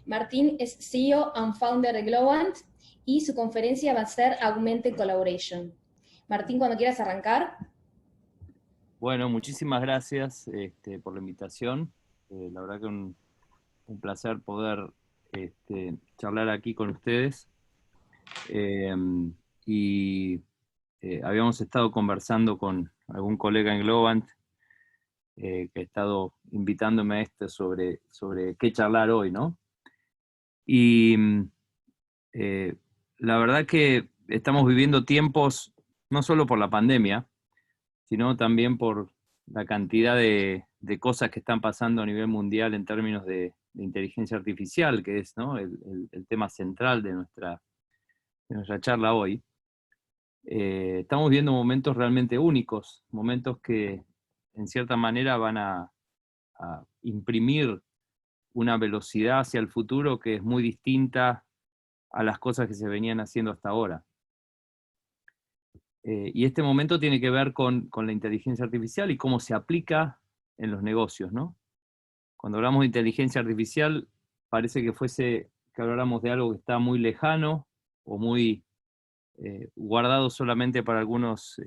Martín es CEO and founder de Globant y su conferencia va a ser Augmented Collaboration. Martín, cuando quieras arrancar. Bueno, muchísimas gracias por la invitación. La verdad que un placer poder charlar aquí con ustedes. Eh, y habíamos estado conversando con algún colega en Globant que ha estado invitándome a sobre qué charlar hoy, ¿no? Y eh, la verdad que estamos viviendo tiempos, no solo por la pandemia, sino también por la cantidad de cosas que están pasando a nivel mundial en términos de inteligencia artificial, que es, ¿no?, el tema central de nuestra charla hoy. Estamos viendo momentos realmente únicos, momentos que en cierta manera van a imprimir una velocidad hacia el futuro que es muy distinta a las cosas que se venían haciendo hasta ahora. Y este momento tiene que ver con la inteligencia artificial y cómo se aplica en los negocios, ¿no? Cuando hablamos de inteligencia artificial, parece que habláramos de algo que está muy lejano o muy guardado solamente para algunos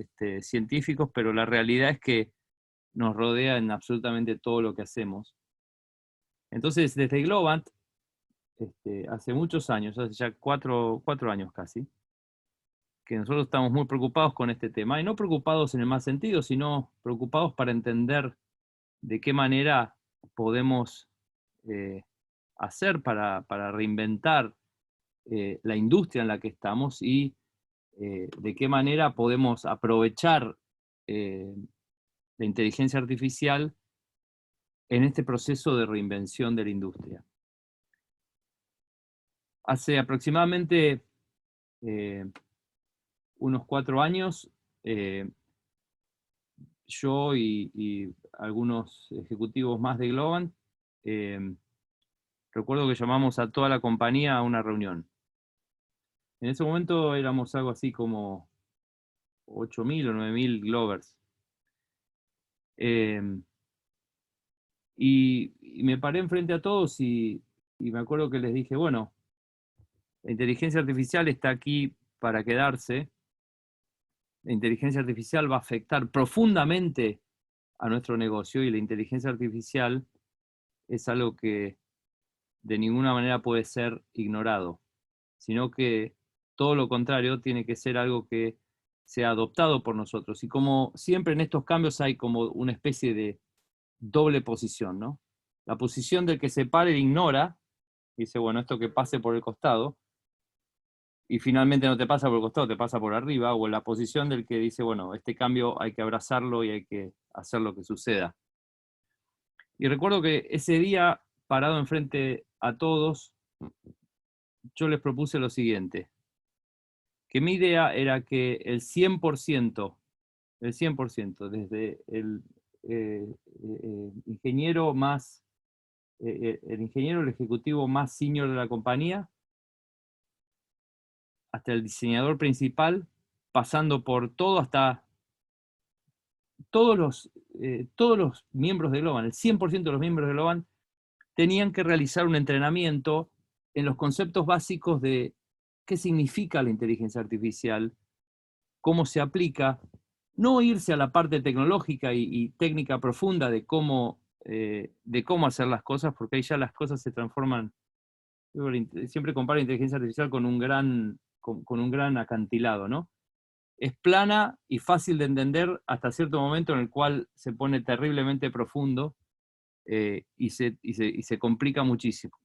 científicos, pero la realidad es que nos rodea en absolutamente todo lo que hacemos. Entonces, desde Globant, hace muchos años, hace ya cuatro años casi, que nosotros estamos muy preocupados con este tema, y no preocupados en el más sentido, sino preocupados para entender de qué manera podemos eh, hacer para reinventar la industria en la que estamos y de qué manera podemos aprovechar la inteligencia artificial en este proceso de reinvención de la industria. Hace aproximadamente unos 4 años, yo y algunos ejecutivos más de Globant, recuerdo que llamamos a toda la compañía a una reunión. En ese momento éramos algo así como 8.000 o 9.000 Glovers. Y me paré enfrente a todos y me acuerdo que les dije, bueno, la inteligencia artificial está aquí para quedarse. La inteligencia artificial va a afectar profundamente a nuestro negocio y la inteligencia artificial es algo que de ninguna manera puede ser ignorado, sino que todo lo contrario tiene que ser algo que sea adoptado por nosotros. Y como siempre en estos cambios hay como una especie de doble posición, ¿no? La posición del que se para e ignora, dice, bueno, esto que pase por el costado, y finalmente no te pasa por el costado, te pasa por arriba, o en la posición del que dice, bueno, este cambio hay que abrazarlo y hay que hacer lo que suceda. Y recuerdo que ese día, parado enfrente a todos, yo les propuse lo siguiente, que mi idea era que el 100%, desde ingeniero más, el ingeniero, el ejecutivo más senior de la compañía, hasta el diseñador principal, pasando por todo hasta todos los miembros de Globant, el 100% de los miembros de Globant, tenían que realizar un entrenamiento en los conceptos básicos de qué significa la inteligencia artificial, cómo se aplica, no irse a la parte tecnológica y técnica profunda de cómo hacer las cosas, porque ahí ya las cosas se transforman. Siempre comparo la inteligencia artificial con un gran acantilado, ¿no? Es plana y fácil de entender hasta cierto momento en el cual se pone terriblemente profundo y se complica muchísimo.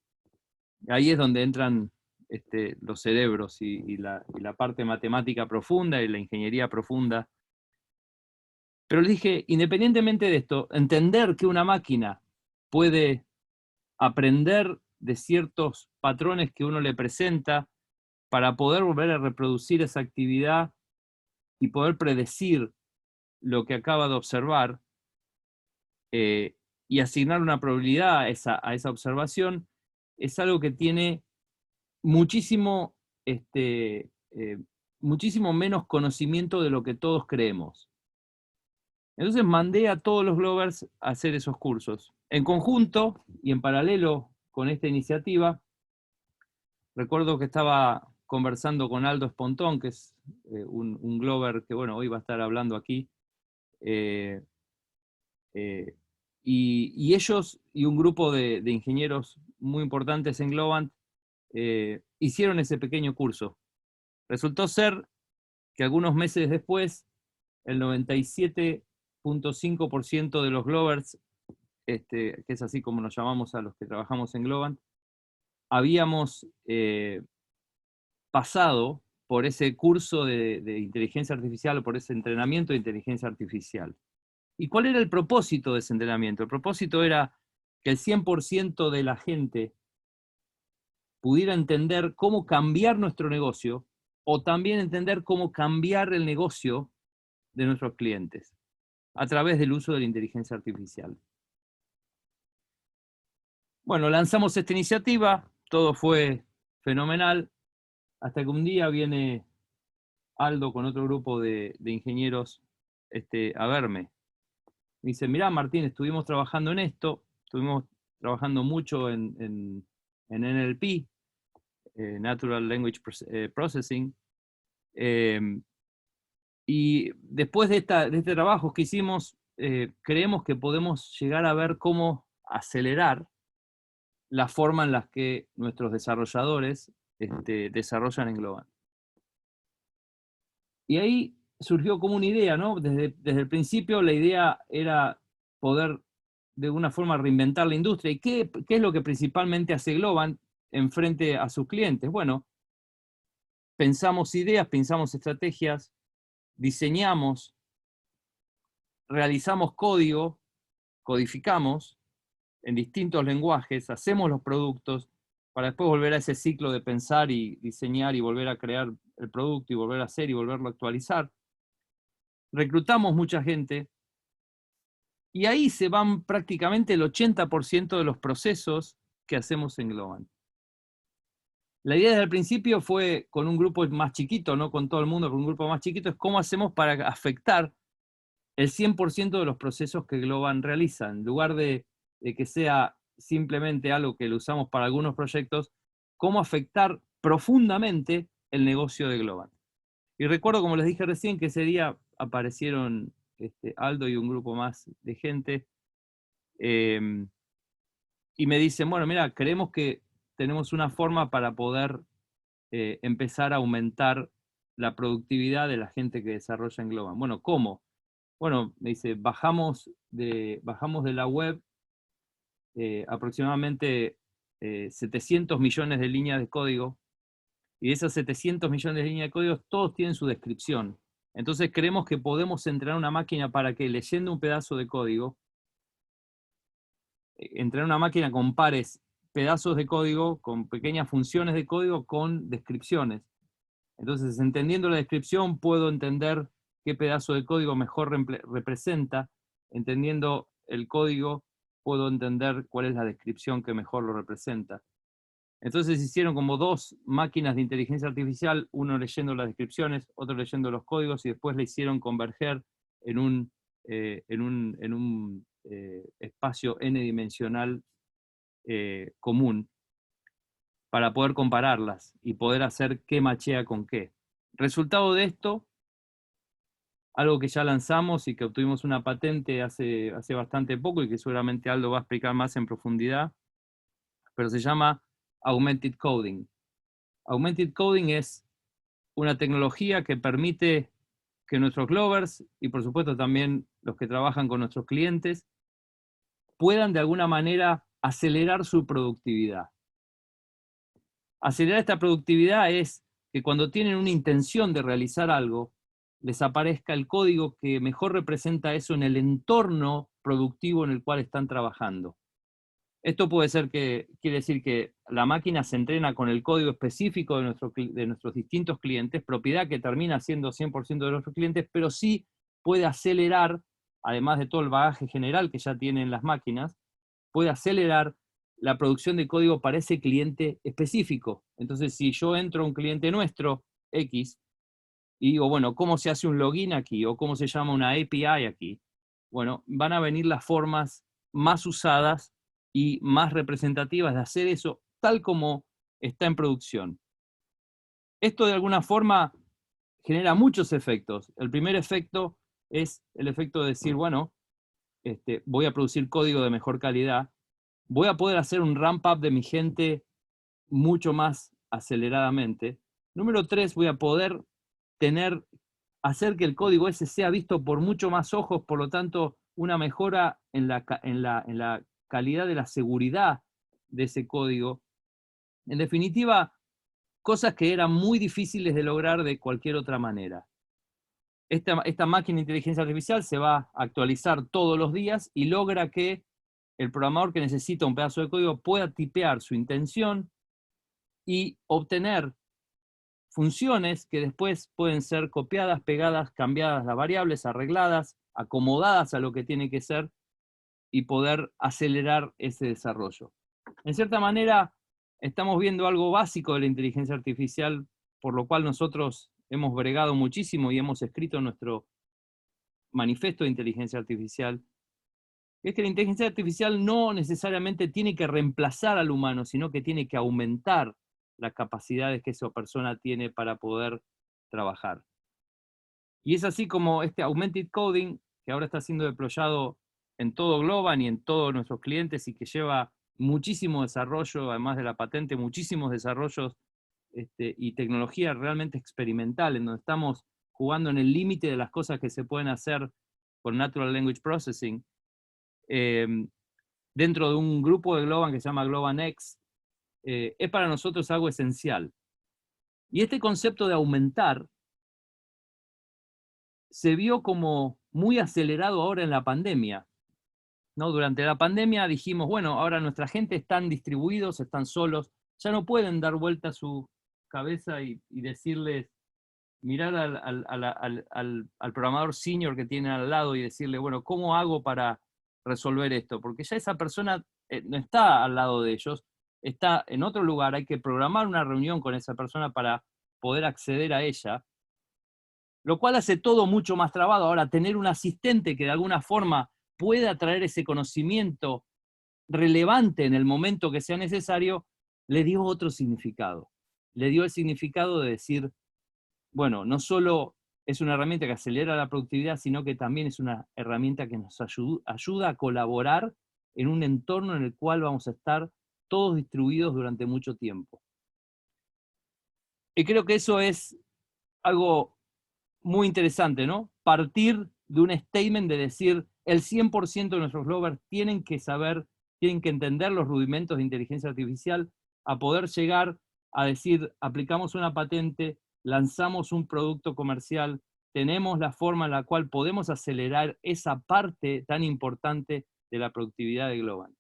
Ahí es donde entran los cerebros y la parte matemática profunda y la ingeniería profunda. Pero les dije, independientemente de esto, entender que una máquina puede aprender de ciertos patrones que uno le presenta para poder volver a reproducir esa actividad y poder predecir lo que acaba de observar y asignar una probabilidad a esa observación, es algo que tiene muchísimo, muchísimo menos conocimiento de lo que todos creemos. Entonces mandé a todos los Glovers a hacer esos cursos. En conjunto y en paralelo con esta iniciativa, Recuerdo que estaba conversando con Aldo Espontón, que es un Glover que, bueno, hoy va a estar hablando aquí. Eh, y ellos y un grupo de ingenieros muy importantes en Globant hicieron ese pequeño curso. Resultó ser que algunos meses después, el 97.5% de los Glovers, que es así como nos llamamos a los que trabajamos en Globant, habíamos pasado por ese curso de inteligencia artificial o por ese entrenamiento de inteligencia artificial. ¿Y cuál era el propósito de ese entrenamiento? El propósito era que el 100% de la gente pudiera entender cómo cambiar nuestro negocio o también entender cómo cambiar el negocio de nuestros clientes a través del uso de la inteligencia artificial. Bueno, lanzamos esta iniciativa, todo fue fenomenal, hasta que un día viene Aldo con otro grupo de ingenieros a verme. Me dice, mirá Martín, estuvimos trabajando en esto, estuvimos trabajando mucho en NLP, Natural Language Processing, y después de este trabajo que hicimos, creemos que podemos llegar a ver cómo acelerar la forma en la que nuestros desarrolladores desarrollan en Globant. Y ahí surgió como una idea, ¿no? Desde el principio la idea era poder de alguna forma reinventar la industria. ¿Y qué es lo que principalmente hace Globant en frente a sus clientes? Bueno, pensamos ideas, pensamos estrategias, diseñamos, realizamos código, codificamos en distintos lenguajes, hacemos los productos para después volver a ese ciclo de pensar y diseñar y volver a crear el producto y volver a hacer y volverlo a actualizar. Reclutamos mucha gente y ahí se van prácticamente el 80% de los procesos que hacemos en Globant. La idea desde el principio fue con un grupo más chiquito, no con todo el mundo, con un grupo más chiquito, es cómo hacemos para afectar el 100% de los procesos que Globant realiza. En lugar de que sea simplemente algo que lo usamos para algunos proyectos, cómo afectar profundamente el negocio de Globant. Y recuerdo, como les dije recién, que ese día aparecieron Aldo y un grupo más de gente, y me dicen, bueno, mira, creemos que tenemos una forma para poder empezar a aumentar la productividad de la gente que desarrolla en Globant. Bueno, ¿cómo? Bueno, me dice, bajamos de la web aproximadamente 700 millones de líneas de código, y de esas 700 millones de líneas de código, todos tienen su descripción. Entonces creemos que podemos entrenar una máquina para que leyendo un pedazo de código, entrenar una máquina con pares pedazos de código, con pequeñas funciones de código, con descripciones. Entonces, entendiendo la descripción, puedo entender qué pedazo de código mejor representa. Entendiendo el código, puedo entender cuál es la descripción que mejor lo representa. Entonces hicieron como dos máquinas de inteligencia artificial, uno leyendo las descripciones, otro leyendo los códigos, y después le hicieron converger en un espacio n-dimensional común para poder compararlas y poder hacer qué machea con qué. Resultado de esto, algo que ya lanzamos y que obtuvimos una patente hace bastante poco y que seguramente Aldo va a explicar más en profundidad, pero se llama Augmented Coding. Augmented Coding es una tecnología que permite que nuestros Glovers y por supuesto también los que trabajan con nuestros clientes puedan de alguna manera acelerar su productividad. Acelerar esta productividad es que cuando tienen una intención de realizar algo, les aparezca el código que mejor representa eso en el entorno productivo en el cual están trabajando. Esto puede ser quiere decir que la máquina se entrena con el código específico de nuestros distintos clientes, propiedad que termina siendo 100% de nuestros clientes, pero sí puede acelerar, además de todo el bagaje general que ya tienen las máquinas, puede acelerar la producción de código para ese cliente específico. Entonces, si yo entro a un cliente nuestro, X, y digo, bueno, ¿cómo se hace un login aquí? ¿O cómo se llama una API aquí? Bueno, van a venir las formas más usadas y más representativas de hacer eso, tal como está en producción. Esto de alguna forma genera muchos efectos. El primer efecto es el efecto de decir, bueno, voy a producir código de mejor calidad, voy a poder hacer un ramp up de mi gente mucho más aceleradamente. Número 3, voy a poder hacer que el código ese sea visto por mucho más ojos, por lo tanto, una mejora en la calidad de la seguridad de ese código. En definitiva, cosas que eran muy difíciles de lograr de cualquier otra manera. Esta máquina de inteligencia artificial se va a actualizar todos los días y logra que el programador que necesita un pedazo de código pueda tipear su intención y obtener funciones que después pueden ser copiadas, pegadas, cambiadas las variables, arregladas, acomodadas a lo que tiene que ser y poder acelerar ese desarrollo. En cierta manera, estamos viendo algo básico de la inteligencia artificial, por lo cual nosotros hemos bregado muchísimo y hemos escrito nuestro manifiesto de inteligencia artificial. Es que la inteligencia artificial no necesariamente tiene que reemplazar al humano, sino que tiene que aumentar las capacidades que esa persona tiene para poder trabajar. Y es así como este Augmented Coding, que ahora está siendo deployado en todo Globan y en todos nuestros clientes y que lleva muchísimo desarrollo, además de la patente, muchísimos desarrollos y tecnología realmente experimental, en donde estamos jugando en el límite de las cosas que se pueden hacer con Natural Language Processing. Dentro de un grupo de Globan que se llama GlobanX, es para nosotros algo esencial. Y este concepto de aumentar se vio como muy acelerado ahora en la pandemia, ¿no? Durante la pandemia dijimos, bueno, ahora nuestra gente están distribuidos, están solos, ya no pueden dar vuelta a su cabeza y decirles, mirar al programador senior que tienen al lado y decirle, bueno, ¿cómo hago para resolver esto? Porque ya esa persona no está al lado de ellos, está en otro lugar, hay que programar una reunión con esa persona para poder acceder a ella, lo cual hace todo mucho más trabado. Ahora, tener un asistente que de alguna forma pueda traer ese conocimiento relevante en el momento que sea necesario, le dio otro significado. Le dio el significado de decir, bueno, no solo es una herramienta que acelera la productividad, sino que también es una herramienta que nos ayuda a colaborar en un entorno en el cual vamos a estar todos distribuidos durante mucho tiempo. Y creo que eso es algo muy interesante, ¿no? Partir de un statement de decir, el 100% de nuestros Glovers tienen que saber, tienen que entender los rudimentos de inteligencia artificial, a poder llegar a decir, aplicamos una patente, lanzamos un producto comercial, tenemos la forma en la cual podemos acelerar esa parte tan importante de la productividad de Globan.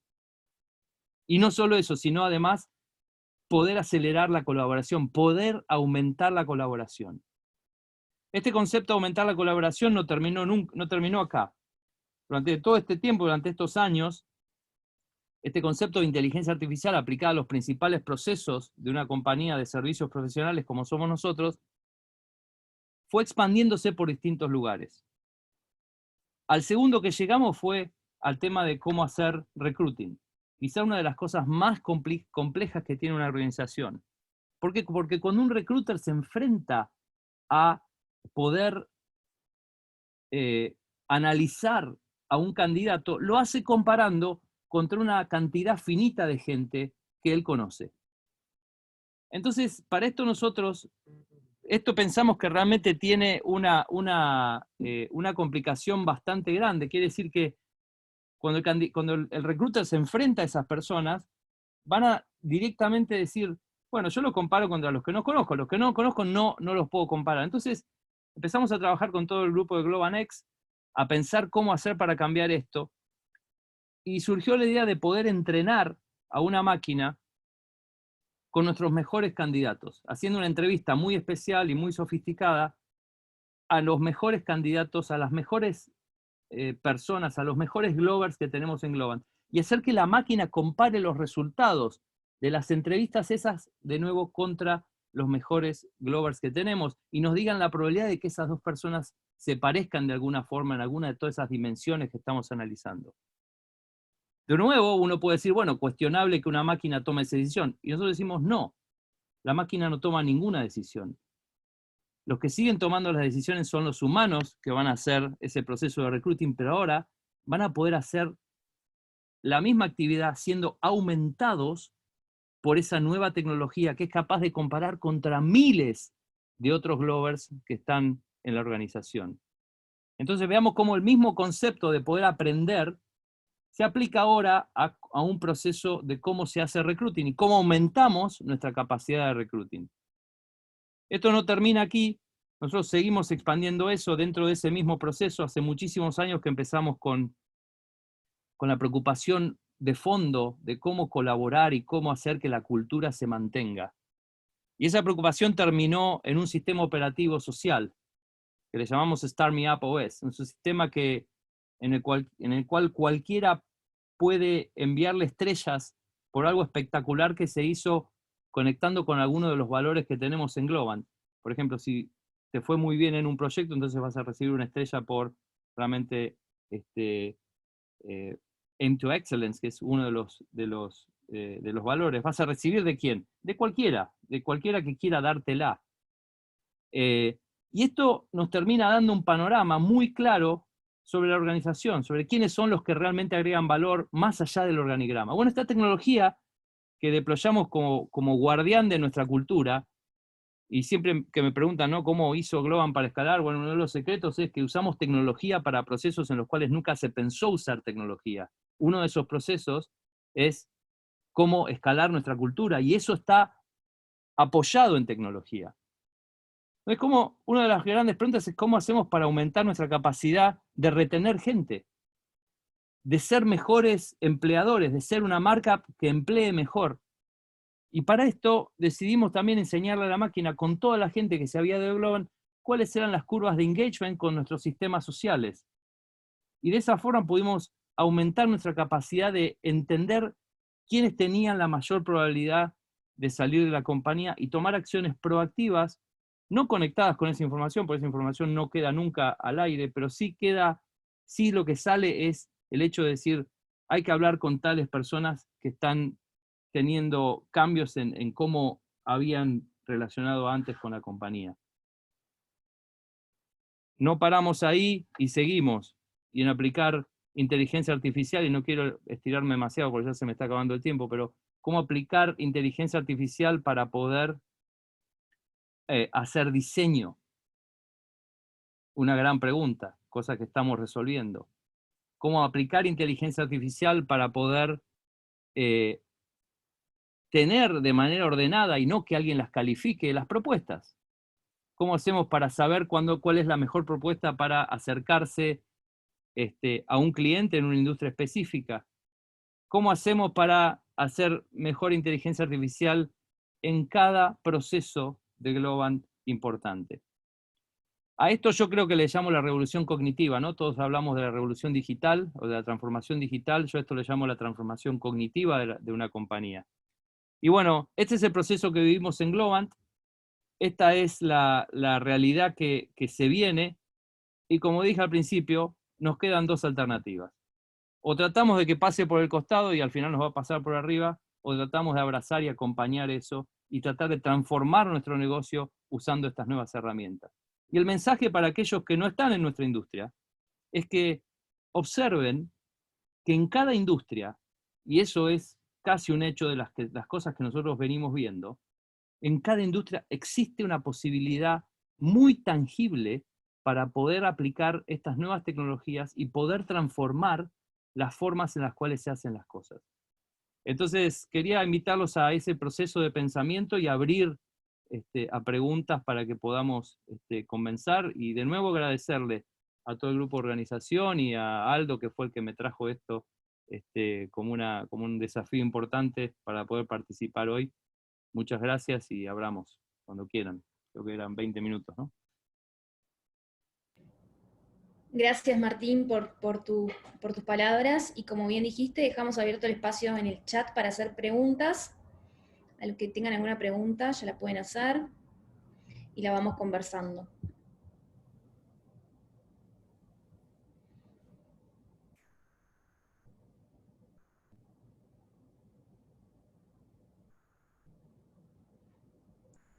Y no solo eso, sino además poder acelerar la colaboración, poder aumentar la colaboración. Este concepto de aumentar la colaboración no terminó acá. Durante todo este tiempo, durante estos años, este concepto de inteligencia artificial aplicada a los principales procesos de una compañía de servicios profesionales como somos nosotros, fue expandiéndose por distintos lugares. Al segundo que llegamos fue al tema de cómo hacer recruiting. Quizá una de las cosas más complejas que tiene una organización. ¿Por qué? Porque cuando un recruiter se enfrenta a poder analizar a un candidato, lo hace comparando contra una cantidad finita de gente que él conoce. Entonces, para esto esto pensamos que realmente tiene una complicación bastante grande. Quiere decir que cuando el recruiter se enfrenta a esas personas, van a directamente decir, bueno, yo lo comparo contra los que no conozco no los puedo comparar. Entonces, empezamos a trabajar con todo el grupo de GlobanX, a pensar cómo hacer para cambiar esto, y surgió la idea de poder entrenar a una máquina con nuestros mejores candidatos, haciendo una entrevista muy especial y muy sofisticada a los mejores candidatos, a las mejores personas, a los mejores Glovers que tenemos en Globan, y hacer que la máquina compare los resultados de las entrevistas esas de nuevo contra los mejores Glovers que tenemos, y nos digan la probabilidad de que esas dos personas se parezcan de alguna forma en alguna de todas esas dimensiones que estamos analizando. De nuevo, uno puede decir, bueno, cuestionable que una máquina tome esa decisión, y nosotros decimos no. la máquina no toma ninguna decisión. Los que siguen tomando las decisiones son los humanos que van a hacer ese proceso de recruiting, pero ahora van a poder hacer la misma actividad siendo aumentados por esa nueva tecnología que es capaz de comparar contra miles de otros Glovers que están en la organización. Entonces veamos cómo el mismo concepto de poder aprender se aplica ahora a un proceso de cómo se hace recruiting y cómo aumentamos nuestra capacidad de recruiting. Esto no termina aquí, nosotros seguimos expandiendo eso dentro de ese mismo proceso. Hace muchísimos años que empezamos con la preocupación de fondo de cómo colaborar y cómo hacer que la cultura se mantenga. Y esa preocupación terminó en un sistema operativo social, que le llamamos Start Me Up OS, un sistema en el cual cualquiera puede enviarle estrellas por algo espectacular que se hizo conectando con alguno de los valores que tenemos en Globant. Por ejemplo, si te fue muy bien en un proyecto, entonces vas a recibir una estrella por realmente Aim to Excellence, que es uno de los valores. ¿Vas a recibir de quién? De cualquiera que quiera dártela. Y esto nos termina dando un panorama muy claro sobre la organización, sobre quiénes son los que realmente agregan valor más allá del organigrama. Bueno, esta tecnología que deployamos como guardián de nuestra cultura, y siempre que me preguntan, ¿no?, ¿cómo hizo Globant para escalar? Bueno, uno de los secretos es que usamos tecnología para procesos en los cuales nunca se pensó usar tecnología. Uno de esos procesos es cómo escalar nuestra cultura, y eso está apoyado en tecnología. Es como una de las grandes preguntas es cómo hacemos para aumentar nuestra capacidad de retener gente, de ser mejores empleadores, de ser una marca que emplee mejor. Y para esto decidimos también enseñarle a la máquina, con toda la gente que se había de Globant, cuáles eran las curvas de engagement con nuestros sistemas sociales. Y de esa forma pudimos aumentar nuestra capacidad de entender quiénes tenían la mayor probabilidad de salir de la compañía y tomar acciones proactivas, no conectadas con esa información, porque esa información no queda nunca al aire, pero sí lo que sale es el hecho de decir, hay que hablar con tales personas que están teniendo cambios en cómo habían relacionado antes con la compañía. No paramos ahí y seguimos. Y en aplicar inteligencia artificial, y no quiero estirarme demasiado porque ya se me está acabando el tiempo, pero cómo aplicar inteligencia artificial para poder hacer diseño. Una gran pregunta, cosa que estamos resolviendo. Cómo aplicar inteligencia artificial para poder tener de manera ordenada y no que alguien las califique las propuestas. ¿Cómo hacemos para saber cuál es la mejor propuesta para acercarse a un cliente en una industria específica? ¿Cómo hacemos para hacer mejor inteligencia artificial en cada proceso de Globant importante? A esto yo creo que le llamo la revolución cognitiva, ¿no? Todos hablamos de la revolución digital o de la transformación digital, yo a esto le llamo la transformación cognitiva de una compañía. Y bueno, este es el proceso que vivimos en Globant, esta es la realidad que se viene, y como dije al principio, nos quedan dos alternativas. O tratamos de que pase por el costado y al final nos va a pasar por arriba, o tratamos de abrazar y acompañar eso y tratar de transformar nuestro negocio usando estas nuevas herramientas. Y el mensaje para aquellos que no están en nuestra industria es que observen que en cada industria, y eso es casi un hecho de las cosas que nosotros venimos viendo, en cada industria existe una posibilidad muy tangible para poder aplicar estas nuevas tecnologías y poder transformar las formas en las cuales se hacen las cosas. Entonces, quería invitarlos a ese proceso de pensamiento y abrir a preguntas para que podamos comenzar. Y de nuevo agradecerle a todo el grupo de organización y a Aldo, que fue el que me trajo esto como un desafío importante para poder participar hoy. Muchas gracias y abramos cuando quieran. Creo que eran 20 minutos, ¿no? Gracias, Martín, por tus palabras. Y como bien dijiste, dejamos abierto el espacio en el chat para hacer preguntas. A los que tengan alguna pregunta ya la pueden hacer y la vamos conversando.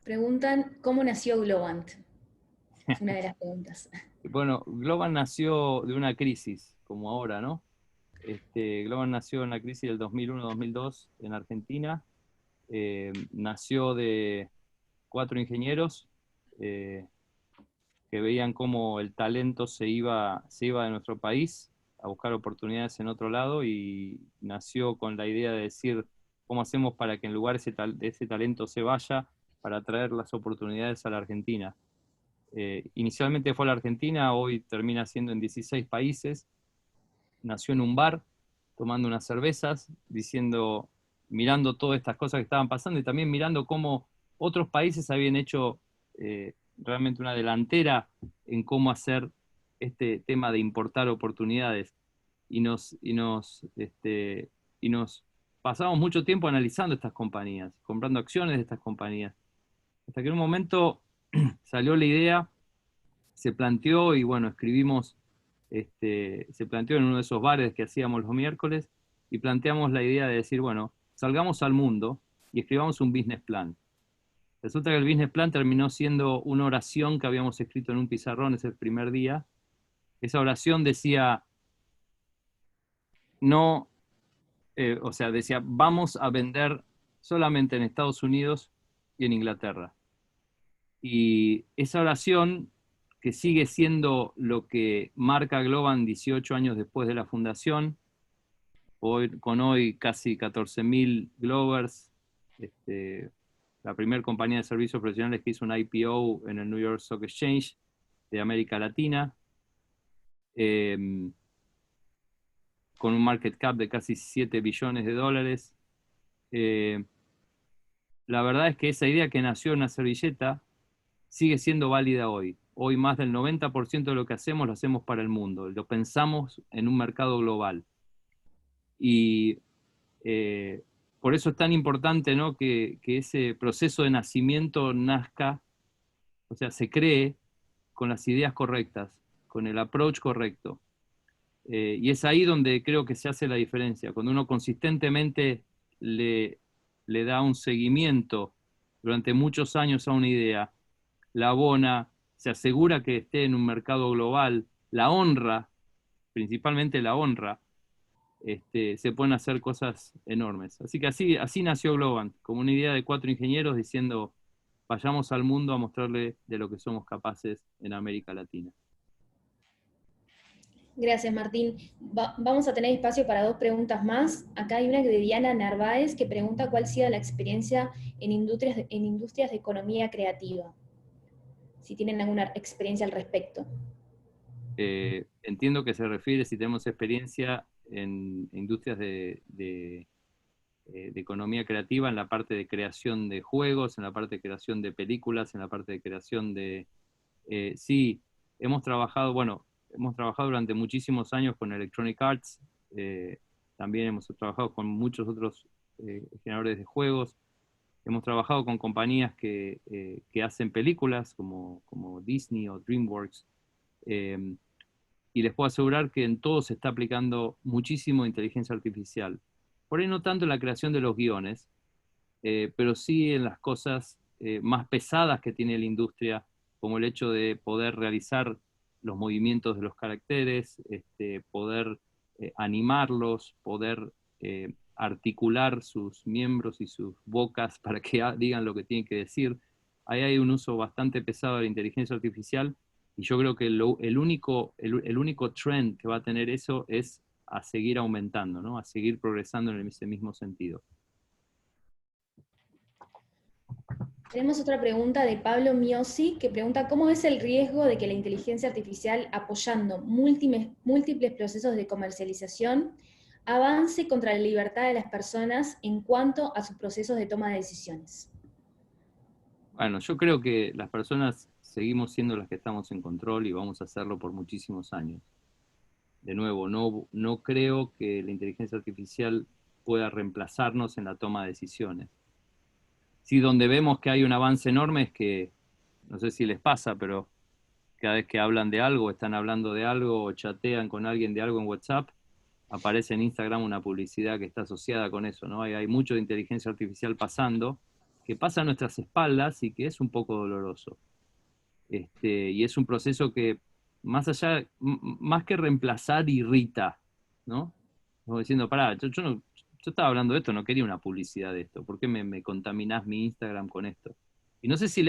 Preguntan, ¿cómo nació Globant? Es una de las preguntas. Bueno, Globan nació de una crisis, como ahora, ¿no? Globan nació en la crisis del 2001-2002 en Argentina. Nació de 4 ingenieros eh, que veían cómo el talento se iba de nuestro país a buscar oportunidades en otro lado, y nació con la idea de decir, ¿cómo hacemos para que en lugar de ese talento se vaya, para traer las oportunidades a la Argentina? Inicialmente fue a la Argentina, hoy termina siendo en 16 países. Nació en un bar, tomando unas cervezas, mirando todas estas cosas que estaban pasando, y también mirando cómo otros países habían hecho realmente una delantera en cómo hacer este tema de importar oportunidades. Y nos pasamos mucho tiempo analizando estas compañías, comprando acciones de estas compañías, hasta que en un momento salió la idea, se planteó, y bueno, se planteó en uno de esos bares que hacíamos los miércoles, y planteamos la idea de decir, bueno, salgamos al mundo y escribamos un business plan. Resulta que el business plan terminó siendo una oración que habíamos escrito en un pizarrón ese primer día. Esa oración decía, no, o sea, decía, vamos a vender solamente en Estados Unidos y en Inglaterra. Y esa oración, que sigue siendo lo que marca Globan 18 años después de la fundación, con hoy casi 14.000 Glovers, la primera compañía de servicios profesionales que hizo un IPO en el New York Stock Exchange de América Latina, eh, con un market cap de casi 7 billones de dólares. Eh, la verdad es que esa idea que nació en una servilleta sigue siendo válida hoy. Hoy más del 90% de lo que hacemos lo hacemos para el mundo, lo pensamos en un mercado global. Y eh, por eso es tan importante, ¿no?, que ese proceso de nacimiento nazca, o sea, se cree con las ideas correctas, con el approach correcto. Y es ahí donde creo que se hace la diferencia, cuando uno consistentemente le, le da un seguimiento durante muchos años a una idea, la abona, se asegura que esté en un mercado global, la honra, principalmente la honra, se pueden hacer cosas enormes. Así que así nació Globant, como una idea de 4 ingenieros diciendo, vayamos al mundo a mostrarle de lo que somos capaces en América Latina. Gracias, Martín. Vamos a tener espacio para dos preguntas más. Acá hay una de Diana Narváez que pregunta cuál ha sido la experiencia en industrias de economía creativa. Si tienen alguna experiencia al respecto. Entiendo que se refiere si tenemos experiencia en industrias de economía creativa, en la parte de creación de juegos, en la parte de creación de películas, en la parte de creación de... sí, hemos trabajado durante muchísimos años con Electronic Arts, también hemos trabajado con muchos otros generadores de juegos, hemos trabajado con compañías que hacen películas como Disney o DreamWorks, y les puedo asegurar que en todo se está aplicando muchísimo inteligencia artificial. Por ahí no tanto en la creación de los guiones, pero sí en las cosas más pesadas que tiene la industria, como el hecho de poder realizar los movimientos de los caracteres, poder animarlos, poder articular sus miembros y sus bocas para que digan lo que tienen que decir. Ahí hay un uso bastante pesado de la inteligencia artificial, y yo creo que el único trend que va a tener eso es a seguir aumentando, ¿no?, a seguir progresando en ese mismo sentido. Tenemos otra pregunta de Pablo Miosi, que pregunta cómo es el riesgo de que la inteligencia artificial, apoyando múltiples procesos de comercialización, avance contra la libertad de las personas en cuanto a sus procesos de toma de decisiones. Bueno, yo creo que las personas seguimos siendo las que estamos en control, y vamos a hacerlo por muchísimos años. De nuevo, no creo que la inteligencia artificial pueda reemplazarnos en la toma de decisiones. Sí, donde vemos que hay un avance enorme es que, no sé si les pasa, pero cada vez que hablan de algo, están hablando de algo o chatean con alguien de algo en WhatsApp, aparece en Instagram una publicidad que está asociada con eso, ¿no? Hay mucho de inteligencia artificial pasando, que pasa a nuestras espaldas y que es un poco doloroso. Y es un proceso que, más que reemplazar, irrita, ¿no? Como diciendo, pará, yo estaba hablando de esto, no quería una publicidad de esto, ¿por qué me contaminás mi Instagram con esto? Y no sé si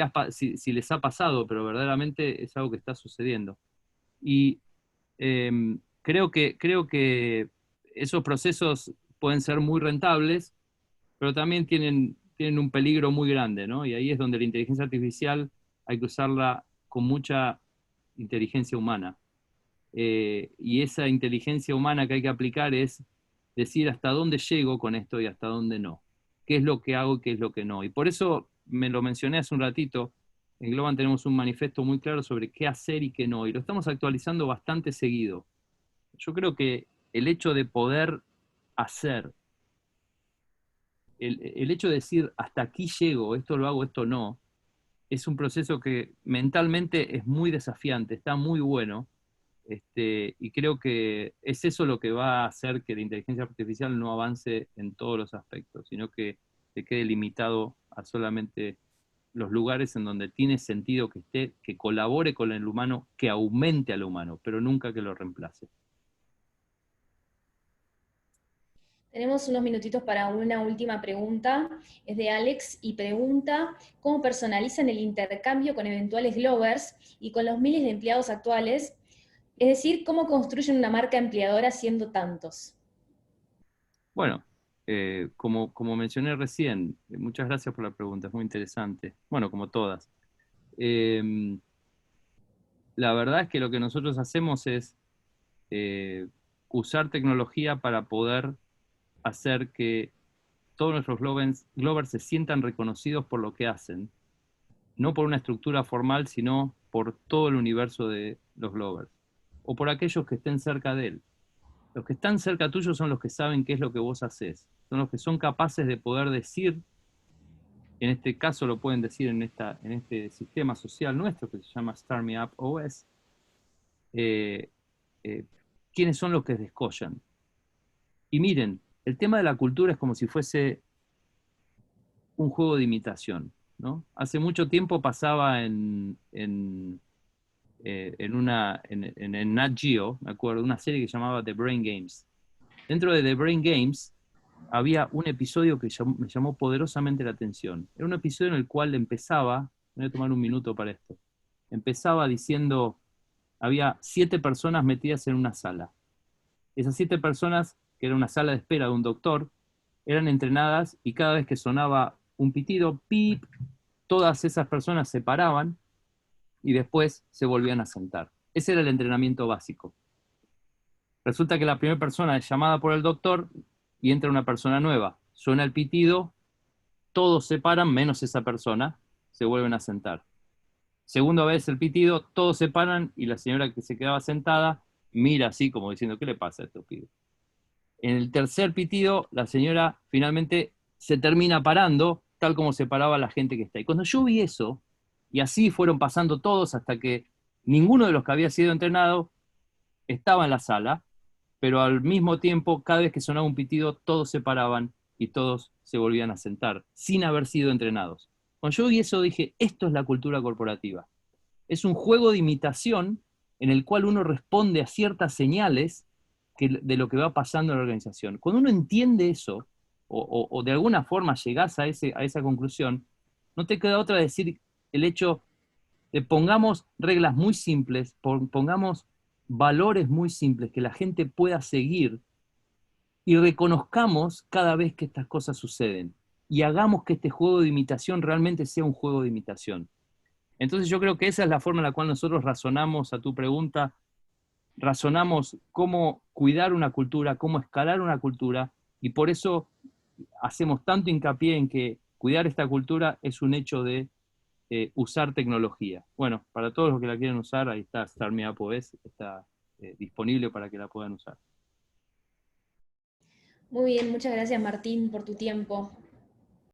les ha pasado, pero verdaderamente es algo que está sucediendo. Y creo que esos procesos pueden ser muy rentables, pero también tienen un peligro muy grande, ¿no? Y ahí es donde la inteligencia artificial hay que usarla con mucha inteligencia humana. Y esa inteligencia humana que hay que aplicar es decir hasta dónde llego con esto y hasta dónde no. ¿Qué es lo que hago y qué es lo que no? Y por eso me lo mencioné hace un ratito, en Globan tenemos un manifiesto muy claro sobre qué hacer y qué no, y lo estamos actualizando bastante seguido. Yo creo que el hecho de poder hacer, el hecho de decir hasta aquí llego, esto lo hago, esto no, es un proceso que mentalmente es muy desafiante, está muy bueno, y creo que es eso lo que va a hacer que la inteligencia artificial no avance en todos los aspectos, sino que se quede limitado a solamente los lugares en donde tiene sentido que esté, que colabore con el humano, que aumente al humano, pero nunca que lo reemplace. Tenemos unos minutitos para una última pregunta. Es de Alex y pregunta, ¿cómo personalizan el intercambio con eventuales Glovers y con los miles de empleados actuales? Es decir, ¿cómo construyen una marca empleadora siendo tantos? Bueno, como mencioné recién, muchas gracias por la pregunta, es muy interesante. Bueno, como todas. Eh, la verdad es que lo que nosotros hacemos es usar tecnología para poder hacer que todos nuestros Glovers se sientan reconocidos por lo que hacen, no por una estructura formal, sino por todo el universo de los Glovers, o por aquellos que estén cerca de él. Los que están cerca tuyo son los que saben qué es lo que vos haces, son los que son capaces de poder decir, en este caso lo pueden decir en este sistema social nuestro que se llama Start Me Up OS, eh, eh, quiénes son los que descollan. Y miren, el tema de la cultura es como si fuese un juego de imitación, ¿no? Hace mucho tiempo pasaba en Nat Geo, me acuerdo, una serie que se llamaba The Brain Games. Dentro de The Brain Games había un episodio que me llamó poderosamente la atención. Era un episodio en el cual empezaba, voy a tomar un minuto para esto, empezaba diciendo, había 7 personas metidas en una sala. Esas 7 personas, que era una sala de espera de un doctor, eran entrenadas y cada vez que sonaba un pitido, pip, todas esas personas se paraban y después se volvían a sentar. Ese era el entrenamiento básico. Resulta que la primera persona es llamada por el doctor y entra una persona nueva. Suena el pitido, todos se paran menos esa persona, se vuelven a sentar. Segunda vez el pitido, todos se paran y la señora que se quedaba sentada mira así como diciendo, ¿qué le pasa a estos pibes? En el tercer pitido, la señora finalmente se termina parando, tal como se paraba la gente que está. Y cuando yo vi eso, y así fueron pasando todos hasta que ninguno de los que había sido entrenado estaba en la sala, pero al mismo tiempo, cada vez que sonaba un pitido, todos se paraban y todos se volvían a sentar, sin haber sido entrenados. Cuando yo vi eso, dije, esto es la cultura corporativa. Es un juego de imitación en el cual uno responde a ciertas señales de lo que va pasando en la organización. Cuando uno entiende eso, o de alguna forma llegás a esa conclusión, no te queda otra de decir el hecho de pongamos reglas muy simples, pongamos valores muy simples que la gente pueda seguir y reconozcamos cada vez que estas cosas suceden y hagamos que este juego de imitación realmente sea un juego de imitación. Entonces yo creo que esa es la forma en la cual nosotros razonamos a tu pregunta, razonamos cómo cuidar una cultura, cómo escalar una cultura, y por eso hacemos tanto hincapié en que cuidar esta cultura es un hecho de usar tecnología. Bueno, para todos los que la quieren usar, ahí está Start Me Up OS, está disponible para que la puedan usar. Muy bien, muchas gracias Martín por tu tiempo.